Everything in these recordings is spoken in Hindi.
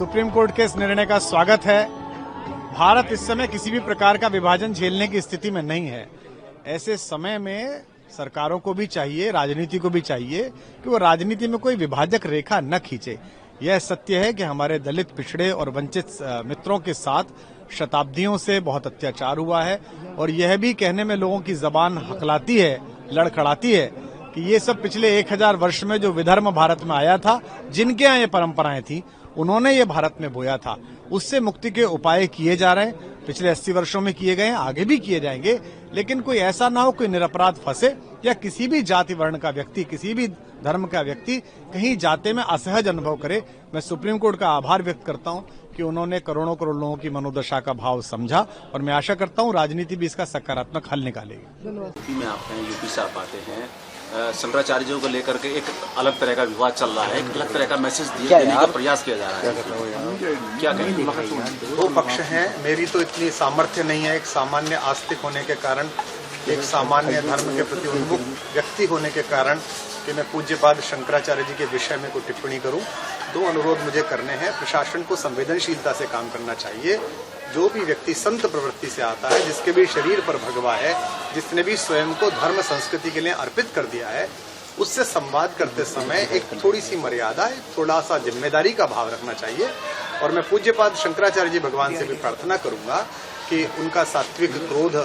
सुप्रीम कोर्ट के इस निर्णय का स्वागत है। भारत इस समय किसी भी प्रकार का विभाजन झेलने की स्थिति में नहीं है। ऐसे समय में सरकारों को भी चाहिए, राजनीति को भी चाहिए कि वो राजनीति में कोई विभाजक रेखा न खींचे। यह सत्य है कि हमारे दलित, पिछड़े और वंचित मित्रों के साथ शताब्दियों से बहुत अत्याचार हुआ है और यह भी कहने में लोगों की जबान हकलाती है, लड़खड़ाती है कि ये सब पिछले 1000 वर्ष में जो विधर्म भारत में आया था, जिनके यहाँ ये परंपराएं थी, उन्होंने ये भारत में बोया था। उससे मुक्ति के उपाय किए जा रहे हैं, पिछले 80 वर्षों में किए गए हैं, आगे भी किए जाएंगे। लेकिन कोई ऐसा ना हो कोई निरपराध फंसे या किसी भी जाति वर्ण का व्यक्ति, किसी भी धर्म का व्यक्ति कहीं जाते में असहज अनुभव करे। मैं सुप्रीम कोर्ट का आभार व्यक्त करता हूं कि उन्होंने करोड़ों करोड़ लोगों की मनोदशा का भाव समझा और मैं आशा करता हूं राजनीति भी इसका सकारात्मक हल निकालेगी। यूपी में आप हैं, यूपी से आप आते हैं, शंकराचार्यों को लेकर के एक अलग तरह का विवाद चल रहा है, एक अलग तरह का मैसेज देने का प्रयास किया जा रहा है। क्या कहेंगे? दो पक्ष हैं। मेरी तो इतनी सामर्थ्य नहीं है, एक सामान्य आस्तिक होने के कारण, एक सामान्य धर्म के प्रति उन्मुख व्यक्ति होने के कारण कि मैं पूज्यपाद शंकराचार्य जी के विषय में कोई टिप्पणी करूं। दो अनुरोध मुझे करने हैं। प्रशासन को संवेदनशीलता से काम करना चाहिए। जो भी व्यक्ति संत प्रवृत्ति से आता है, जिसके भी शरीर पर भगवा है, जिसने भी स्वयं को धर्म संस्कृति के लिए अर्पित कर दिया है, उससे संवाद करते समय एक थोड़ी सी मर्यादा, एक थोड़ा सा जिम्मेदारी का भाव रखना चाहिए। और मैं पूज्यपाद शंकराचार्य जी भगवान से भी प्रार्थना करूंगा कि उनका सात्विक क्रोध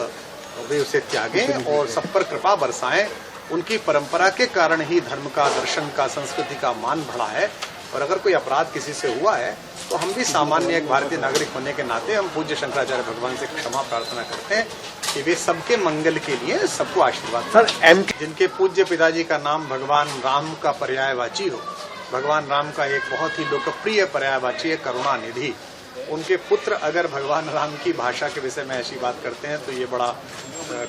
वे उसे त्यागें और सब पर कृपा बरसाएं। उनकी परंपरा के कारण ही धर्म का, दर्शन का, संस्कृति का मान बढ़ा है। और अगर कोई अपराध किसी से हुआ है तो हम भी सामान्य एक भारतीय नागरिक होने के नाते हम पूज्य शंकराचार्य भगवान से क्षमा प्रार्थना करते हैं कि वे सबके मंगल के लिए सबको आशीर्वाद सर। जिनके पूज्य पिताजी का नाम भगवान राम का पर्यायवाची हो, भगवान राम का एक बहुत ही लोकप्रिय पर्यायवाची है करुणानिधि। उनके पुत्र अगर भगवान राम की भाषा के विषय में ऐसी बात करते हैं तो ये बड़ा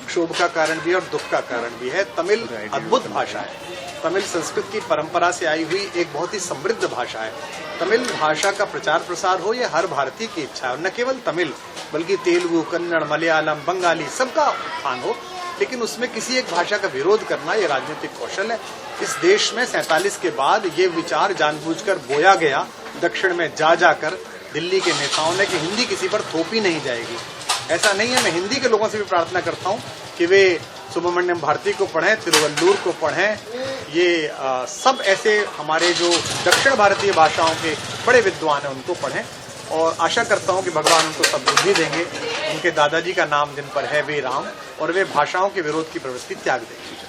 क्षोभ का कारण भी है और दुख का कारण भी है। तमिल अद्भुत भाषा है। तमिल संस्कृत की परंपरा से आई हुई एक बहुत ही समृद्ध भाषा है। तमिल भाषा का प्रचार प्रसार हो, ये हर भारतीय की इच्छा है। न केवल तमिल बल्कि तेलुगु, कन्नड़, मलयालम, बंगाली सबका उत्थान हो। लेकिन उसमें किसी एक भाषा का विरोध करना ये राजनीतिक कौशल है। इस देश में 47 के बाद ये विचार जानबूझकर बोया गया दक्षिण में जाकर दिल्ली के नेताओं ने कि हिंदी किसी पर थोपी नहीं जाएगी। ऐसा नहीं है। मैं हिंदी के लोगों से भी प्रार्थना करता हूं कि वे सुब्रमण्यम भारती को पढ़ें, तिरुवल्लुर को पढ़ें। ये सब ऐसे हमारे जो दक्षिण भारतीय भाषाओं के बड़े विद्वान हैं उनको पढ़ें और आशा करता हूं कि भगवान उनको सब बुद्धि देंगे। उनके दादाजी का नाम जिन पर है वे राम, और वे भाषाओं के विरोध की प्रवृत्ति त्याग देंगे।